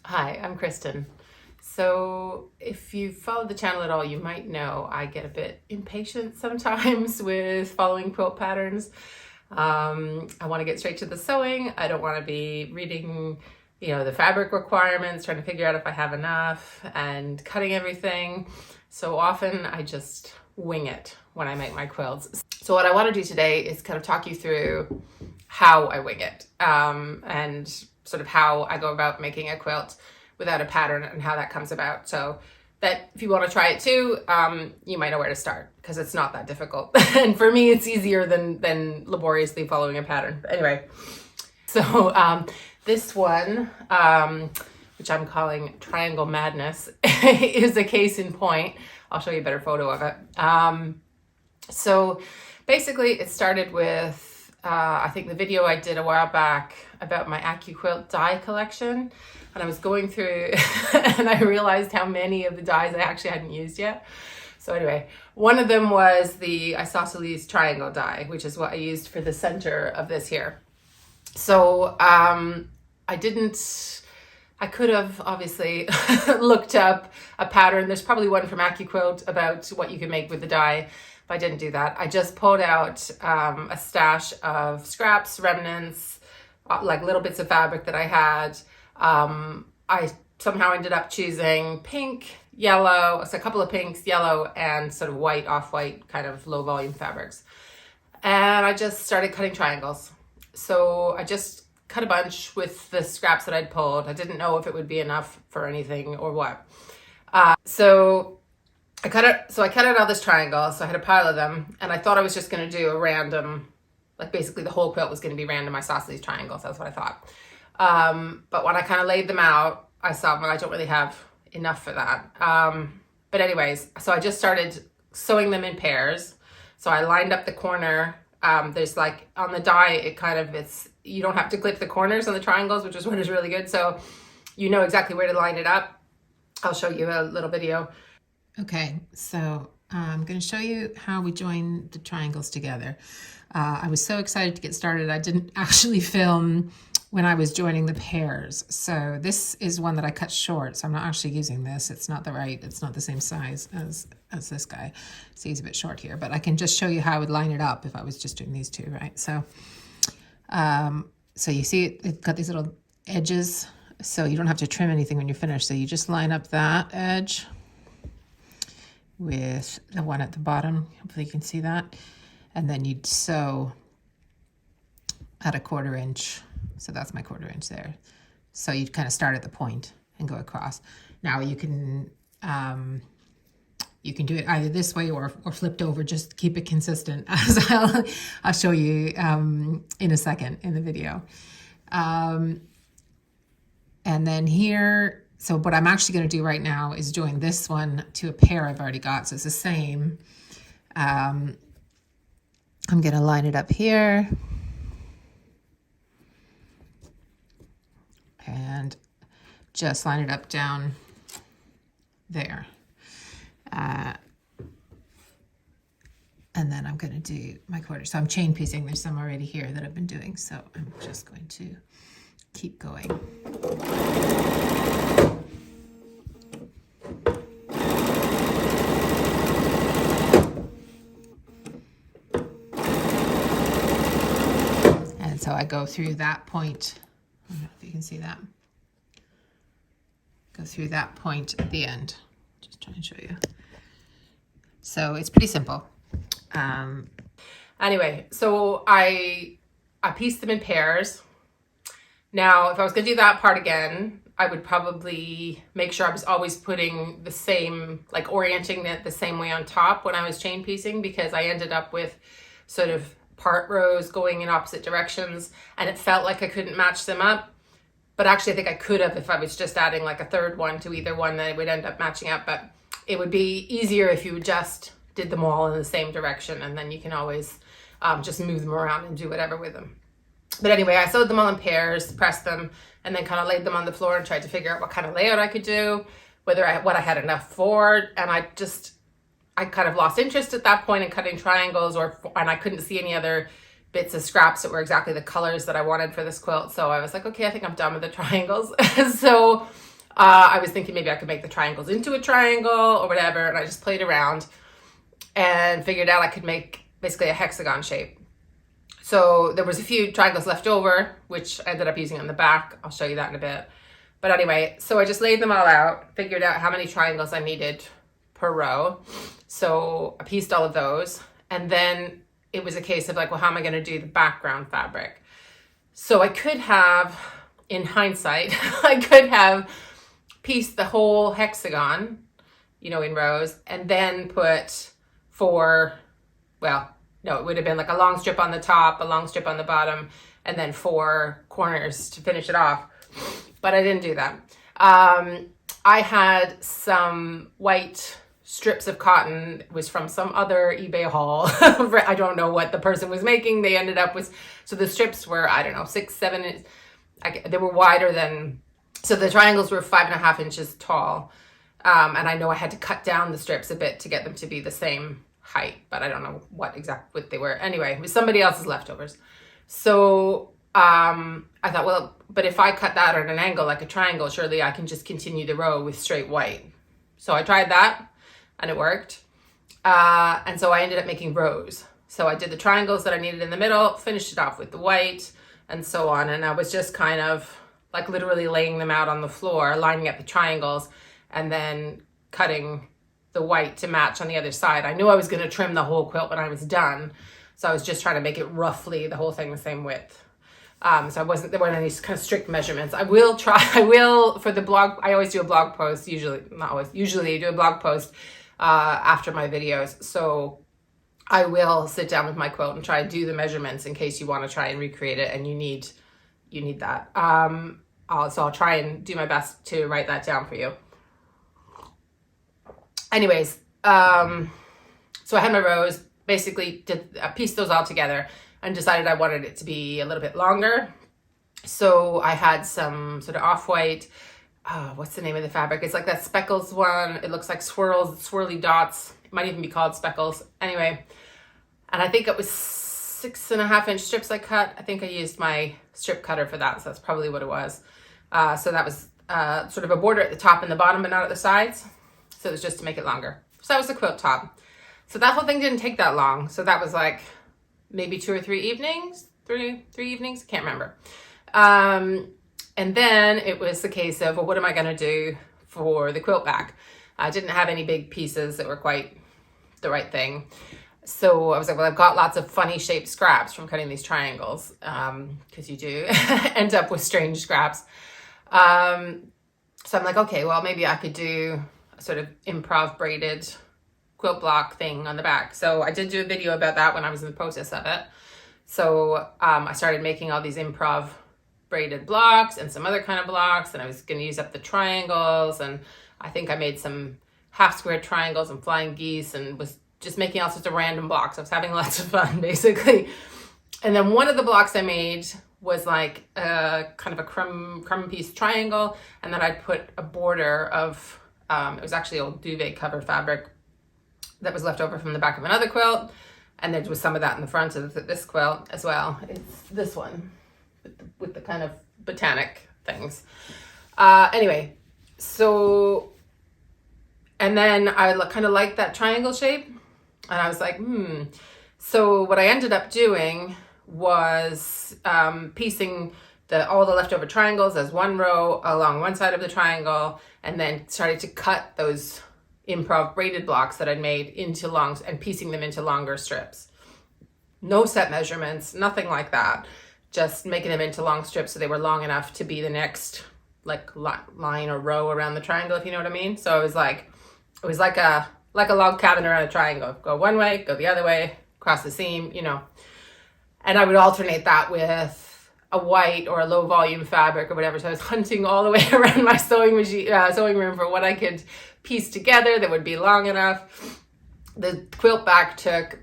Hi, I'm Kristen. So if you follow the channel at all, you might know I get a bit impatient sometimes with following quilt patterns. I want to get straight to the sewing. I don't want to be reading, the fabric requirements, trying to figure out if I have enough and cutting everything. So often I just wing it when I make my quilts. So what I want to do today is kind of talk you through how I wing it, and sort of how I go about making a quilt without a pattern and how that comes about. So that if you want to try it too, you might know where to start because it's not that difficult. And for me, it's easier than laboriously following a pattern. But anyway, so this one, which I'm calling Triangle Madness, is a case in point. I'll show you a better photo of it. So basically it started with, I think the video I did a while back about my Accuquilt Die collection. And I was going through and I realized how many of the dies I actually hadn't used yet. So anyway, one of them was the Isosceles Triangle Die, which is what I used for the center of this here. So I could have obviously looked up a pattern. There's probably one from Accuquilt about what you can make with the die, but I didn't do that. I just pulled out a stash of scraps, remnants, like little bits of fabric that I had. I somehow ended up choosing pink, yellow, so a couple of pinks, yellow, and sort of white, off-white kind of low volume fabrics. And I just started cutting triangles. So I just cut a bunch with the scraps that I'd pulled. I didn't know if it would be enough for anything or what. So I cut out all this triangle. So I had a pile of them and I thought I was just going to do a random, like basically the whole quilt was going to be random isosceles triangles. That's what I thought. But when I kind of laid them out, I saw, well, I don't really have enough for that. But anyways, so I just started sewing them in pairs. So I lined up the corner. There's like on the die, you don't have to clip the corners on the triangles, which is what is really good. So you know exactly where to line it up. I'll show you a little video. Okay, so I'm going to show you how we join the triangles together. I was so excited to get started. I didn't actually film when I was joining the pairs. So this is one that I cut short. So I'm not actually using this. It's not the same size as this guy. So he's a bit short here, but I can just show you how I would line it up if I was just doing these two, right? So, so you see it's got these little edges. So you don't have to trim anything when you're finished. So you just line up that edge with the one at the bottom. Hopefully you can see that. And then you'd sew at a 1/4 inch. So that's my 1/4 inch there. So you'd kind of start at the point and go across. Now you can do it either this way or flipped over, just keep it consistent, as I'll show you in a second in the video. And then here, so what I'm actually going to do right now is join this one to a pair I've already got. So it's the same. I'm going to line it up here. And just line it up down there. And then I'm going to do my 1/4. So I'm chain piecing. There's some already here that I've been doing. So I'm just going to keep going. And so I go through that point. I don't know if you can see that. Go through that point at the end. Just try and show you. So it's pretty simple. Anyway, so I pieced them in pairs. Now, if I was going to do that part again, I would probably make sure I was always putting the same, like orienting it the same way on top when I was chain piecing, because I ended up with sort of part rows going in opposite directions and it felt like I couldn't match them up. But actually I think I could have if I was just adding like a third one to either one, that it would end up matching up. But it would be easier if you just did them all in the same direction, and then you can always just move them around and do whatever with them. But anyway, I sewed them all in pairs, pressed them, and then kind of laid them on the floor and tried to figure out what kind of layout I could do, what I had enough for. And I kind of lost interest at that point in cutting triangles, and I couldn't see any other bits of scraps that were exactly the colors that I wanted for this quilt. So I was like, okay, I think I'm done with the triangles. So I was thinking maybe I could make the triangles into a triangle or whatever, and I just played around and figured out I could make basically a hexagon shape. So there was a few triangles left over, which I ended up using on the back. I'll show you that in a bit. But anyway, so I just laid them all out, figured out how many triangles I needed per row. So I pieced all of those, and then it was a case of like, well, how am I going to do the background fabric? So I could have, in hindsight, I could have pieced the whole hexagon, you know, in rows, and then put four, well, no, it would have been like a long strip on the top, a long strip on the bottom, and then four corners to finish it off. But I didn't do that. I had some white strips of cotton. It was from some other eBay haul. I don't know what the person was making. They ended up with, so the strips were, I don't know, 6, 7, they were wider than, so the triangles were 5.5 inches tall. And I know I had to cut down the strips a bit to get them to be the same height, but I don't know what they were. Anyway, it was somebody else's leftovers. So I thought, well, but if I cut that at an angle like a triangle, surely I can just continue the row with straight white. So I tried that and it worked. And so I ended up making rows. So I did the triangles that I needed in the middle, finished it off with the white and so on. And I was just kind of like literally laying them out on the floor, lining up the triangles and then cutting the white to match on the other side. I knew I was going to trim the whole quilt when I was done. So I was just trying to make it roughly the whole thing the same width. So there weren't any kind of strict measurements. I will for the blog, I always do a blog post, usually I do a blog post after my videos. So I will sit down with my quilt and try to do the measurements in case you want to try and recreate it and you need that. So I'll try and do my best to write that down for you. Anyways, so I had my rows, basically pieced those all together and decided I wanted it to be a little bit longer. So I had some sort of off-white, what's the name of the fabric? It's like that speckles one. It looks like swirly dots. It might even be called speckles. Anyway, and I think it was 6.5 inch strips I cut. I think I used my strip cutter for that, so that's probably what it was. So that was sort of a border at the top and the bottom, but not at the sides. So it was just to make it longer. So that was the quilt top. So that whole thing didn't take that long. So that was like maybe 2 or 3 evenings, three evenings, can't remember. And then it was the case of, well, what am I gonna do for the quilt back? I didn't have any big pieces that were quite the right thing. So I was like, well, I've got lots of funny shaped scraps from cutting these triangles, because you do end up with strange scraps. So I'm like, okay, well, maybe I could do a sort of improv braided quilt block thing on the back. So I did do a video about that when I was in the process of it. So I started making all these improv braided blocks and some other kind of blocks, and I was going to use up the triangles, and I think I made some half square triangles and flying geese and was just making all sorts of random blocks. I was having lots of fun, basically. And then one of the blocks I made was like a kind of a crumb piece triangle, and then I'd put a border of, it was actually old duvet cover fabric that was left over from the back of another quilt, and there was some of that in the front of this quilt as well. It's this one with the kind of botanic things. Anyway, so, and then I kind of liked that triangle shape, and I was like, So what I ended up doing was piecing all the leftover triangles as one row along one side of the triangle, and then started to cut those improv braided blocks that I'd made into longs and piecing them into longer strips. No set measurements, nothing like that. Just making them into long strips so they were long enough to be the next like line or row around the triangle, if you know what I mean. So it was like a log cabin around a triangle. Go one way, go the other way, across the seam, you know. And I would alternate that with a white or a low volume fabric or whatever. So I was hunting all the way around my sewing room for what I could piece together that would be long enough. The quilt back took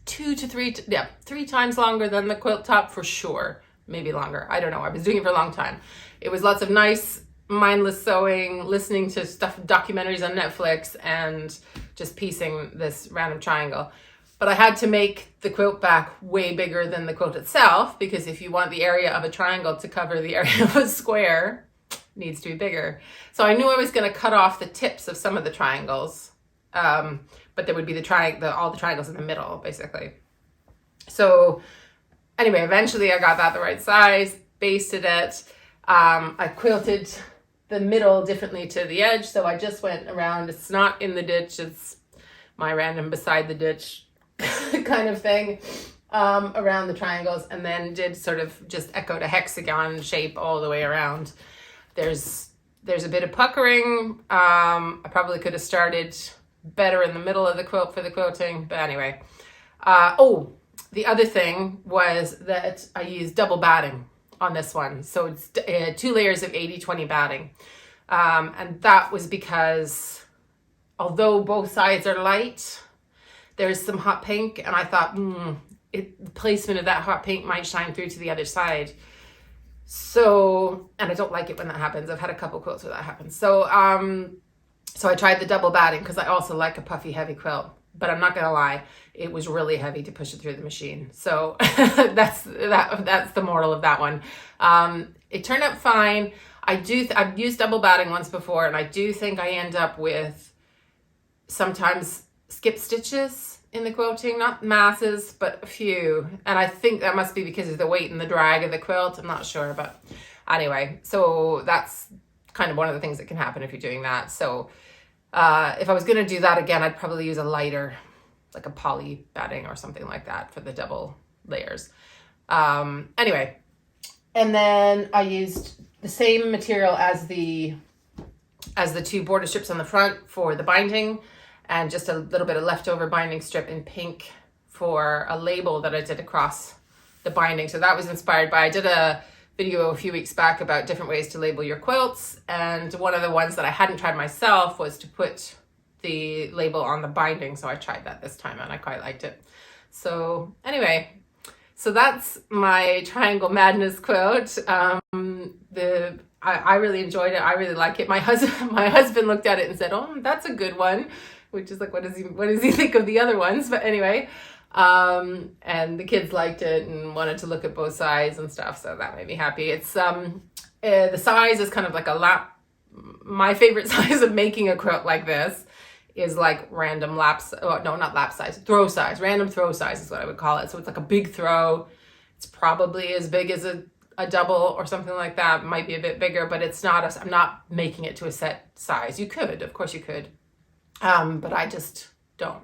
3 times longer than the quilt top for sure. Maybe longer. I don't know. I was doing it for a long time. It was lots of nice, mindless sewing, listening to documentaries on Netflix, and just piecing this random triangle. But I had to make the quilt back way bigger than the quilt itself, because if you want the area of a triangle to cover the area of a square, needs to be bigger. So I knew I was going to cut off the tips of some of the triangles, but there would be all the triangles in the middle, basically. So anyway, eventually I got that the right size, basted it. I quilted the middle differently to the edge, so I just went around. It's not in the ditch, it's my random beside the ditch kind of thing, around the triangles, and then did sort of just echoed a hexagon shape all the way around. There's a bit of puckering. I probably could have started better in the middle of the quilt for the quilting, but anyway. The other thing was that I used double batting on this one. So it's 2 layers of 80-20 batting. And that was because although both sides are light, there's some hot pink, and I thought, the placement of that hot pink might shine through to the other side. So, and I don't like it when that happens. I've had a couple quilts where that happens. So I tried the double batting because I also like a puffy, heavy quilt. But I'm not gonna lie, it was really heavy to push it through the machine. So that's the moral of that one. It turned out fine. I've used double batting once before, and I do think I end up with sometimes skip stitches in the quilting, not masses, but a few. And I think that must be because of the weight and the drag of the quilt. I'm not sure, but anyway, so that's kind of one of the things that can happen if you're doing that. So if I was going to do that again, I'd probably use a lighter, like a poly batting or something like that for the double layers. Anyway, and then I used the same material as the 2 border strips on the front for the binding, and just a little bit of leftover binding strip in pink for a label that I did across the binding. So that was inspired by, I did a video a few weeks back about different ways to label your quilts, and one of the ones that I hadn't tried myself was to put the label on the binding, so I tried that this time and I quite liked it. So anyway, so that's my Triangle Madness quilt. I really enjoyed it. I really like it. My husband looked at it and said, "Oh, that's a good one," which is like, what does he think of the other ones? But anyway, and the kids liked it and wanted to look at both sides and stuff, so that made me happy. It's the size is kind of like a lap. My favorite size of making a quilt like this is like random throw size. Random throw size is what I would call it. So it's like a big throw. It's probably as big as a double or something like that. It might be a bit bigger, but it's not. I'm not making it to a set size. You could, of course you could, but I just don't.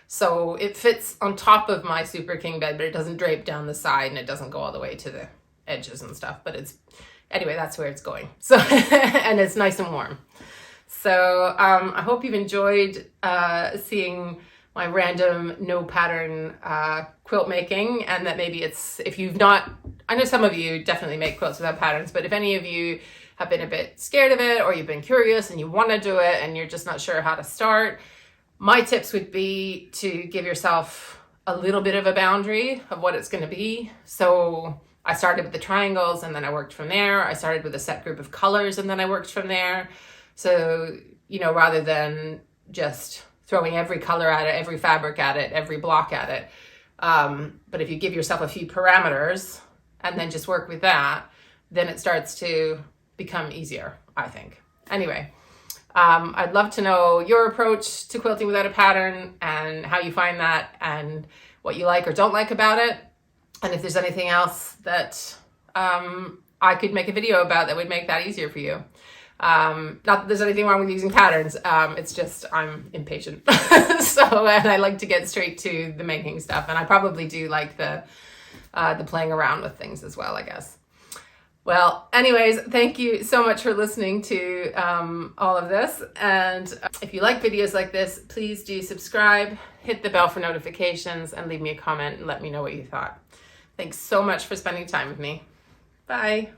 So it fits on top of my Super King bed, but it doesn't drape down the side, and it doesn't go all the way to the edges and stuff. But anyway, that's where it's going. So, and it's nice and warm. So I hope you've enjoyed seeing my random no pattern quilt making, and that maybe if you've not, I know some of you definitely make quilts without patterns, but if any of you have been a bit scared of it, or you've been curious and you want to do it and you're just not sure how to start, my tips would be to give yourself a little bit of a boundary of what it's going to be. So I started with the triangles, and then I worked from there. I started with a set group of colors, and then I worked from there. So, rather than just throwing every color at it, every fabric at it, every block at it. But if you give yourself a few parameters and then just work with that, then it starts to become easier, I think. Anyway, I'd love to know your approach to quilting without a pattern, and how you find that, and what you like or don't like about it. And if there's anything else that I could make a video about that would make that easier for you. Not that there's anything wrong with using patterns. It's just I'm impatient. And I like to get straight to the making stuff. And I probably do like the playing around with things as well, I guess. Well, anyways, thank you so much for listening to all of this. And if you like videos like this, please do subscribe, hit the bell for notifications, and leave me a comment and let me know what you thought. Thanks so much for spending time with me. Bye.